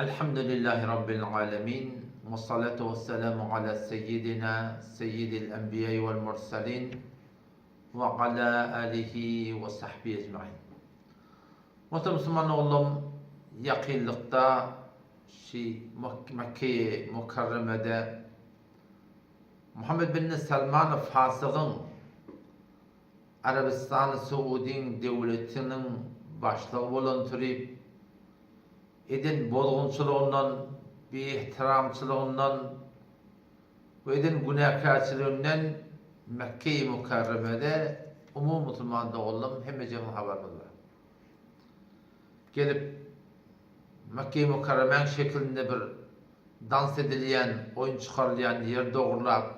Elhamdülillahi Rabbil alemin. Ve salatu ve selamu ala seyyidina seyyidil enbiya'i vel mursalin ve ala alihi ve sahbihi ecmaîn. Müslüman oğlum, yakınlıkta Mekke Mukarreme'de Muhammed bin Salman Fasık'ın Arabistan Suudin devletinin başlığı olan türü edin bozgunçuluğundan, bir ihtiramçılığından ve edin günahkarçılığından Mekke-i Mukarreme'de umum Müslüman'da oğlum hemece haberimiz var. Gelip Mekke-i Mukarreme'nin şeklinde bir dans edilen, oyun çıkarılan yer doğrulap,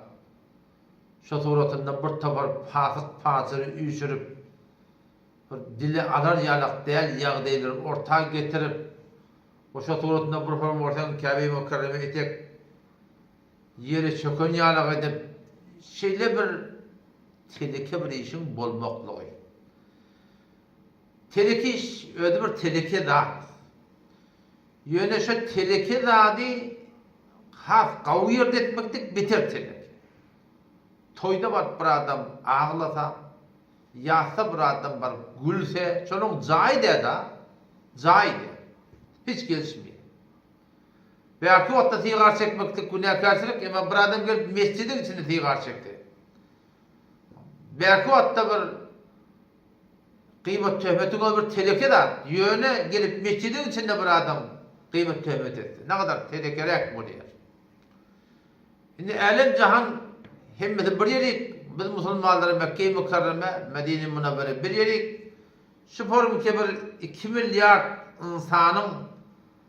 şu suratında bir tabar fasık fasırı üyüşürüp, dili alar yalak değil, yağ değilir, ortağa getirip, o şaturatında bir form ortadan Kabe-i Mukarreme etek yeri çökön yalak edip şeyle bir teleke bir işin bolmaklığı. Teleke iş öyle bir teleke zat. Yöne şu teleke zatı haf kavuyert etmektik biter teleke. Toyda var bir adam ağlasa, yasa bir adam var gülse, şunun zayide da, zayide. Hiç gelişmiyor. Belki o da sigar çekmekte günahkarçılık ama bir adam gelip mescidin içinde sigar çekti. Belki o da bir kıymet töhmetine bir teleke de yöne gelip mescidin içinde bir adam kıymet töhmet etti. Ne kadar telekerek bu diyor. Şimdi alem cihan hemmeti bir yerik, biz Müslümanları Mekke-i Mukarreme, Medine-i Münevvere bir yerik, şu formki bir 2 milyar insanın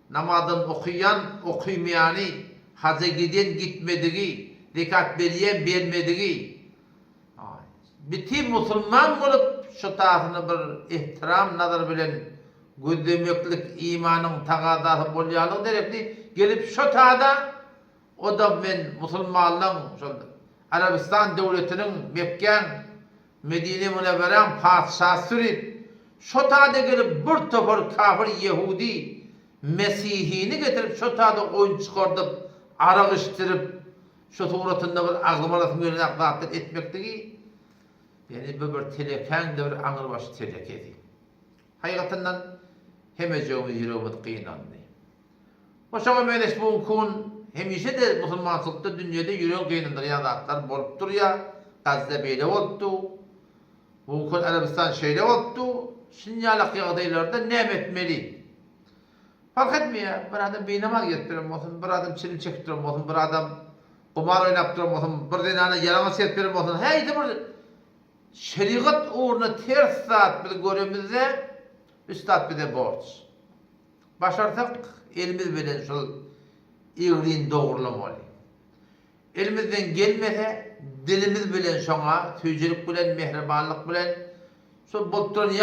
namazdan okuyan, okuymayani, hacca giden gitmediği, zekat veriyen vermediği, bütün Müslüman olup şu tarafını bir ihtiram nazar bilen güdümlüklik imanın taqadatı bolyalık derekli gelip şu tarafda o da ben Müslümanlığın Arabistan devletinin Mekke'nin Medine Münevveren padişahı sürüp şu tarafda gelip bir topar kafir Yahudi Mesihini getirip şu tarafta oyun çıkartıp arağıştırıp şu suratında bir ağlamalasın yerine aklatır etmekteki yani bir teleken de bir anırbaşı telekedi. Hakikatinden hemeceğimiz yüreğimiz kıyınlandı. O şama meyleş bu kun hemişe de Müslümanlıkta dünyada yüreğin kıyınlandır yanaklar bolup duruyor. Gazze beyle oldu. Bu kun Arabistan şeyle oldu. Şimdi alak yağdaylarda ne etmeli? Fark etmiyor. Bir adam beynamaz getiririm olsun, bir adam çilim çektirim olsun, bir adam kumar oynaptırım olsun, bir dinana yaramaz ettirim olsun. Heydi bir şeriat uğruna ters saat bir görümüzde üstad bir de borç. Başarsak elimiz bilen şu iyiliğin doğrulamalı. Elimizden gelmese dilimiz bilen şuna tüycülük bilen, mehribanlık bilen şu bultturun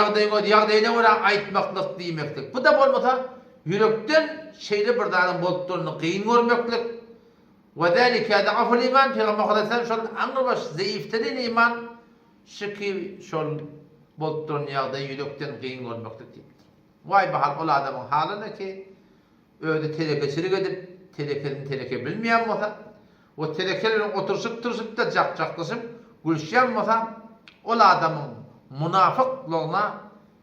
yağdayına uğra aytmaklık diymeklik. Bu da olmasa yürekten şeyde bir dağın bultturunu kıyın görmeklik. Ve zâlike da'aful iman Peygamber Aleyhisselam şol anırbaş zayıftanin iman şıkı şol bultturun yağdayı yürekten kıyın görmeklik deyip. Vay bahar ol adamın haline ki öyle telekecilik edip teleke bilmeyen olsa o telekelerin otursup da cakcaklaşıp gülşen olsa ol adamın münafıklığına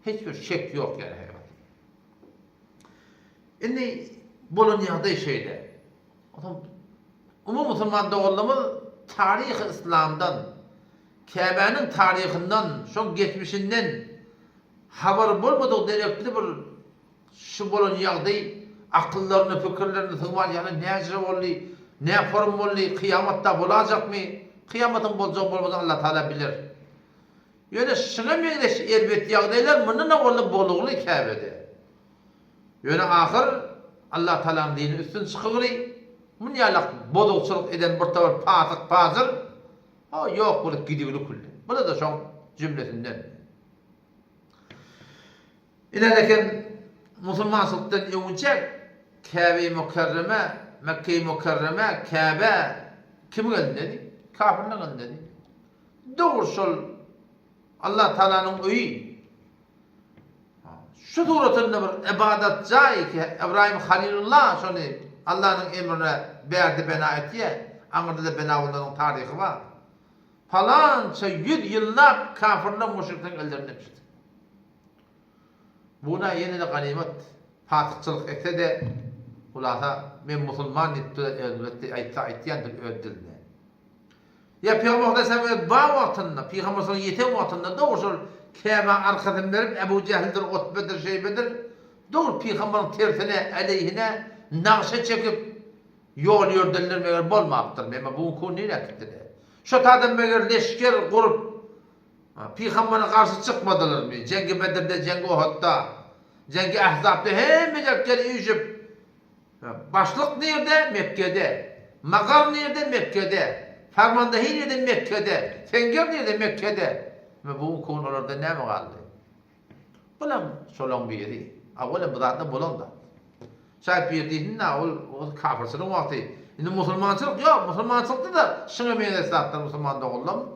hiçbir şek yok yani. Şimdi bulun yağdığı şeyde umum Müslüman'da olduğumuz tarih-i İslam'dan Kabe'nin tarihinden son geçmişinden haber bulmadığı direktli bir şu bulun yağdığı akıllarını, fikirlerini tığmal yani ne acı oldu, ne form oldu, kıyamatta bulacak mı? Kıyamatın bulacağı bulmadan Allah Teala bilir. Yani şuna meyleş elbet yağdaylar bunun ne oldu boluğlu Kabe'de. Yani ahir Allah Teala'nın dini üstün çıkıgırı mun yalak bodukçuluk eden bir tavır pasık pazır yok bulup gidiyorlu kulli. Bu da son cümlesinden. İlerken Müslümanlıktan önce Kabe-i Mukarreme, Mekke-i Mukarreme, Kabe kim geldi dedi? Kafirler geldi dedi. Doğru sol Allah Teala'nın öyü. şu suratında bir ibadet cai ki İbrahim Halilullah şonu Allah'ın emrine berdi bena etiye. Anırda da bena olduğunun tarihi var. Falanca 100 yıllap kafirden müşrikten öldürülmüştü. Buna yeni de ganimet fatıkçılık etse de ulasa men musulman öldürüldü aytyandır öldürüldü. Ya Peygamber Aleyhisselam ba vaktında, Peygamber Aleyhisselam yeten vaktında doğru kema arkadan verip Ebu Cehil'dir, Utbe'dir, Şeybe'dir. Doğru Peygamber'in tersine, aleyhine nakşe çekip yol yördürülmeler bolmaptır. Ama bu konu neyle gitti? Şu tadım meğer leşker kurup Peygamber'e karşı çıkmadılar mı? Cengi Bedir'de, Cengi Uhud'da, Cengi Ahzab'da hem mecekleri üyüşüp başlık nerede? Mekke'de. Makam nerede? Mekke'de. Fermandahi nerede? Mekke'de. Tenger nerede? Mekke'de. Ve bu konularda ne mi kaldı? Bulam solon bir yeri. Avvela bu zaten bulan da. Şayet bir yeri o kafirsinin vakti. Şimdi musulmançılık yok. Musulmançılıkta da şunu meynesatlar musulman da oğlum.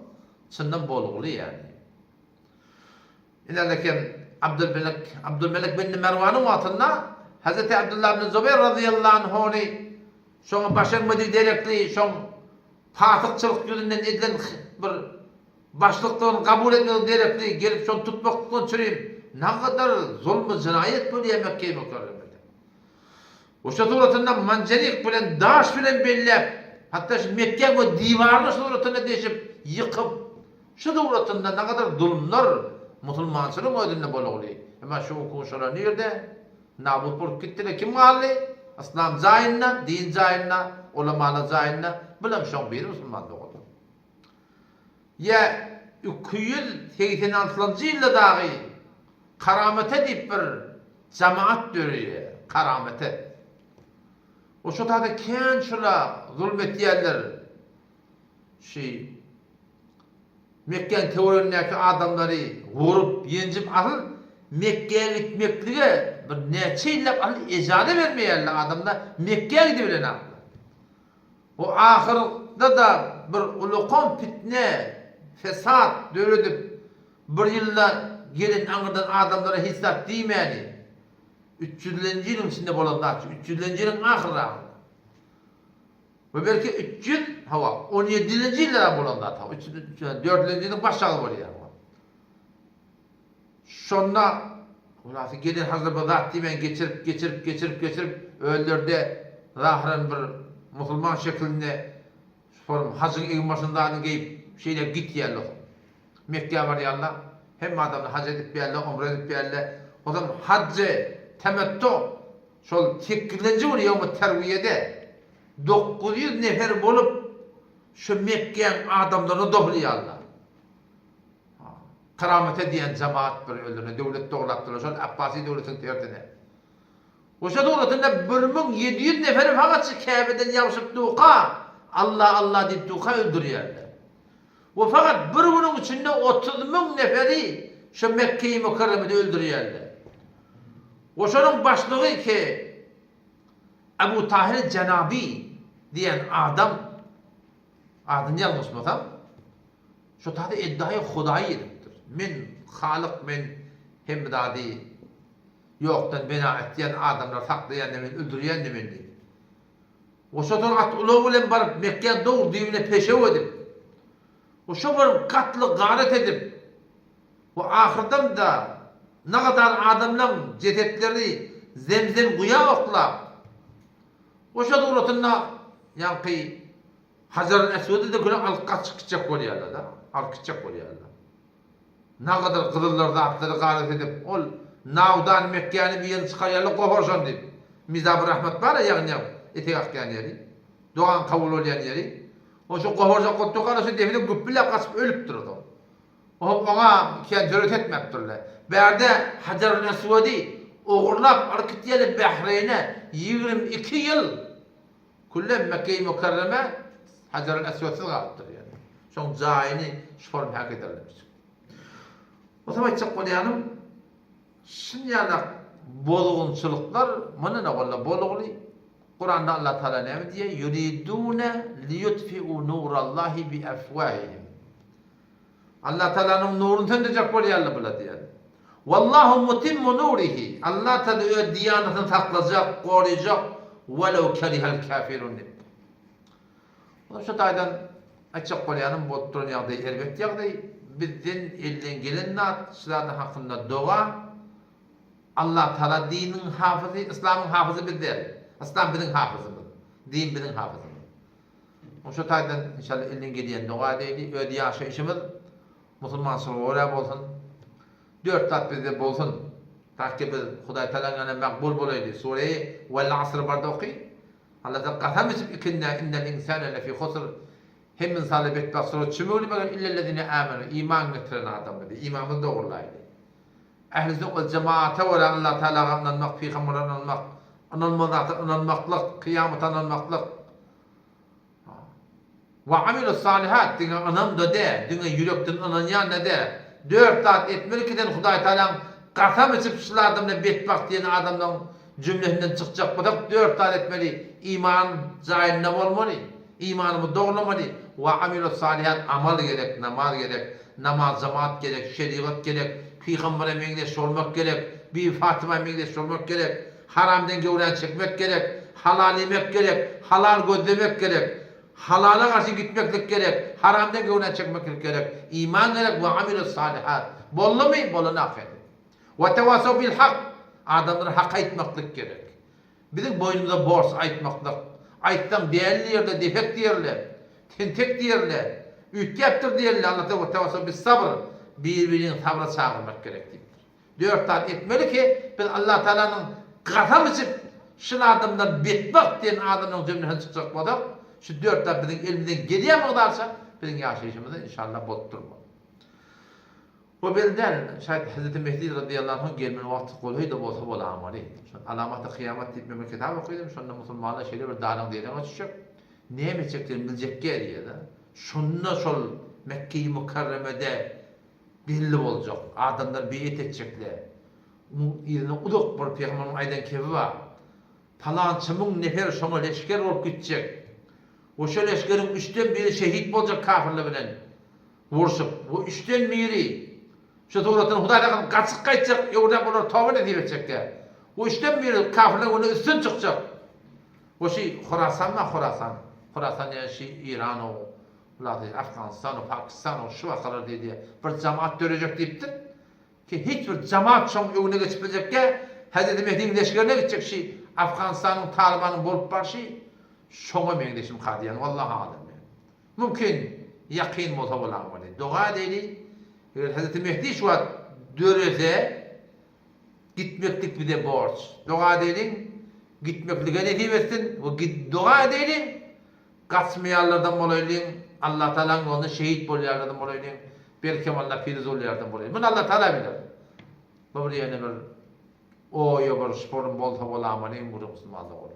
Sından bol yani. İlerlerken Abdülmelik bin Mervan'ın vatında Hazreti Abdullah bin Zübeyir radıyallahu anh'ı şonu başarmadığı derekli şon fatıkçılık yüzünden edilen bir başlıklığını kabul etmediği derekli gelip şon tutmaklıktan çürüyüm. Ne kadar zulmü cinayet böyle Mekke'yi Mükerreme'de. O suratında mancelik bilen, daş bilen bellep, hatta Mekke o divarını suratına değişip yıkıp şu suratında ne kadar zulmler musulmançılığın ödünde böyle oluyor. Ama şu kuşalar nerede? Nabut bulup gittiler. Kim kaldı? İslam zayinna, din zayinna, ulamalı zayinna. Bilmem şun bir Müslüman da oldu. Ya 286 yılda dahi karamete deyip bir cemaat dörüyor. Karamete. O şu tadı ken şula zulmet yerler. Mekke'nin teorilerindeki adamları vurup, yencip alır, Mekke'ye gitmekliğe bir neçe illep alır, icade vermeyerler adamlar, Mekke'ye gidebilen alır. O ahırda da bir ulukon fitne, fesat dövüldüp, bir yılda gelin anırdan adamlara hissat değmeyeni, 300. yılın içinde bolanlar, 300. yılın ahırı. Ve belki 300 hava 17. yıllara bulanlar ta 4. yılın başlağı var ya. Sonra ulası gelin hazır bazat dimen geçirip öldürde zahren bir musulman şeklinde form hacın egmasından giyip şeyle git yerler. Mekke var ya Allah. Hem adamı hac edip yerler, umre edip yerler. O zaman haccı temettu şol 8. yıl terviyede 900 nefer bolup şu Mekke'nin adamlarını dohlayarlar. Karamete diyen cemaat bir öldürüne, devlet doğrattılar, şöyle Abbasi devletin tertine. O şey devletinde 1700 neferi fakat Kabe'den yapışıp duka, Allah Allah deyip duka öldürüyorlar. O fakat bir bunun içinde 30.000 neferi şu Mekke'yi Mükerreme'de öldürüyorlar. O şunun başlığı ki Ebu Tahir Cenabi diyen adam adını yanlışmasam şu tadı iddiayı Hudayı ediptir. Min halık min hemdadi yoktan bina ettiyen adamlar saklayan demin, öldürüyen demin dedi. O şotan at ulu bilen barıp Mekke'ye doğru divine peşev edip o şoförün katlı gayret edip o ahirden da ne kadar adamların cesetleri zemzem kuya oklap o şu doğrultunda yankı Hacer-ül Esved'i de güne alkıçak oluyorlar da. Alkıçak oluyorlar. Ne kadar kızıllarda atları gayret edip ol Navdan Mekke'ni bir yıl çıkarıyla kohorsan deyip Mizab-ı Rahmet var ya yani eti akyan yeri. Doğan kabul olayan yeri. O şu kohorsa kottukana şu define güppüle kasıp ölüp durdu. Ona kendini etmektirler. Berde Hacer-ül Esved'i uğurlap arkıtiyeli Bahreyn'e 22 yıl kullem Mekke-i Mükerreme Hacer-ül Esved'siz kalıptır yani. Şun zayini şu form hak ederlermiş. O zaman çok olayanım şimdi yani bozgunçuluklar bana ne valla bozgunçuluk Kur'an'da Allah Teala ne diye yuridune liyutfi'u nurallahi bi afwahihim Allah Teala'nın nurunu söndürecek oluyorlar bula diye. Vallahu mutimmu nurihi. Allah Teala öz diyanetini saklayacak, koruyacak. Velev kerihel kafirun. Şu taydan açık bolyanın botturun ýagdaý elbetde ýagdaý bizden elden gelen nat şulardan hakkında doğa Allah Teala dinin hafızı, İslam'ın hafızı bizler. İslam bizim hafızımız. Din bizim hafızımız. Şu taydan inşallah elden gelen doğa deyli, öde yaşayışımız Müslüman sonra bolsun. 4 tat bizde bolsun. Takkı biz Hudaý Teala'nın makbul bolaydy. Sure-i Vel Asr barda okuy. Allah Teala qasam edip ikinna innel insane lefi husr. Hem insan bet basro çümüli bagan illellezine amenu iman getiren adam dedi. İmanı doğrulaydı. Ehl-i sünnet vel cemaate ve Allah Teala'ga inanmak, peygamber'e inanmak, inanmaklık, kıyamet inanmaklık. Ve amilus salihat diňe anam da de, diňe yürekden inanýan ne de. 4 tat etmeli kiden Hudaý Teala'ň qasam edip şulardan bet bak diýen adamdan cümlesinden çıkacak budak 4 tat etmeli. İman zaýyna bolmaly. İmanımı doğrulamalı. Ve amilus salihat amal gerek, namaz gerek, namaz cemaat gerek, şeriat gerek, Peygamber'e mengdeş olmak gerek, bir Fatıma mengdeş olmak gerek, haramdan gövren çekmek gerek, halal yemek gerek, halal gözlemek gerek, halala karşı gitmeklik gerek, haramdan gövren çekmek gerek, iman gerek ve amilus salihat. Bollu mu? Bolunu affedin. Ve tevasav bil hak. Adamlara hak aytmaklık gerek. Bizim boynumuza borç aytmaklık. Ayttan değerli yerler, defek diyerler, tentek diyerler, ütgeptir diyerler. Allah Teala bir sabır, birbirinin sabra çağırmak gerektir. 4 tat etmeli ki biz Allah Teala'nın qasam edip şu adamdan betbak diyen adamın cümlesinden çıkacak bodak. Şu 4 tat bizim elimizden geriye miqdarsa bizim yaşayışımızı inşallah bozdurma. O belden şayet Hazreti Mehdi radıyallahu anh gelmenin vakti koluydu da bolsa bola amali. Alamat-ı kıyamet deyip bir kitab okudum. Şunda Müslümanlar şöyle bir dağdan diyeden açacak. Neye meçeklerini bilecek geriye de. Şunna şol Mekke-i Mukarreme'de belli olacak. Adamlar beyit edecekler. Yerine uduk bir peygamberin aydan kebi var. Falan çımın nefer şona leşker olup gidecek. O şu leşkerin 3'ten biri şehit olacak kafirle bilen. Vursup. O 3'ten biri şu doğrudan Hudaýdan gaçyk gaýtjak, ýurda bolar tawba edipçekler. O işten biri kafirler onu üstün çıkacak. O şey Khorasan mı Khorasan? Khorasan yani şey İran o, Afganistan o, Pakistan o, şu vakalar dedi. Bir cemaat görecek deyiptir. Ki hiçbir cemaat şoň öňüne geçip bilecek Hazreti Mehdi'nin leşkerine gidecek şey Afganistan'ın Taliban'ın bolup bar şey şoňa meňdeşim hadiyan vallahi alem. Mümkin yakin bolsa bolamady. Doğa edeli. Hazreti Mehdi şu an döreze gitmeklik bir de borç. Dua edelim, gitmekliğe ne diyebilirsin? O dua edelim, kaçmayanlardan olayım, Allah Teala'nın yolunda şehit bolýarlardan olayım, belki Allah firiz olýarlardan olayım. Bunu Allah Teala bilir. Bu buraya ne bir o yobar sporun bolsa bolamalyň bu Müslümanlyk olur.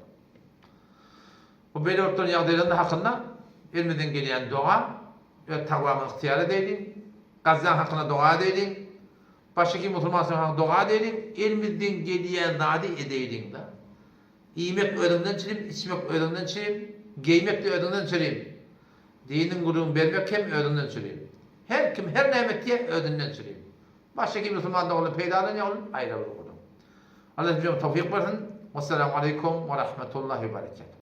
Bu böyle ortadan ýagdaýlarynda hakkında elmeden gelen dua ve tawamy ihtiyar edelim. Gazan hakkında dua edelim. Başka Müslümanlar hakkında dua edelim. Elimizden geliyen nadi edelim da. Yemek ödünden çireyim, içmek ödünden çireyim, giymek de ödünden çireyim. Dinin gururunu vermek hem ödünden çireyim. Her kim her nimet diye ödünden çireyim. Başka Müslümanlar onu peydalan ya olun ayrı olur. Allah bize tevfik versin. Vesselamu aleyküm ve rahmetullahi ve berekatuhu.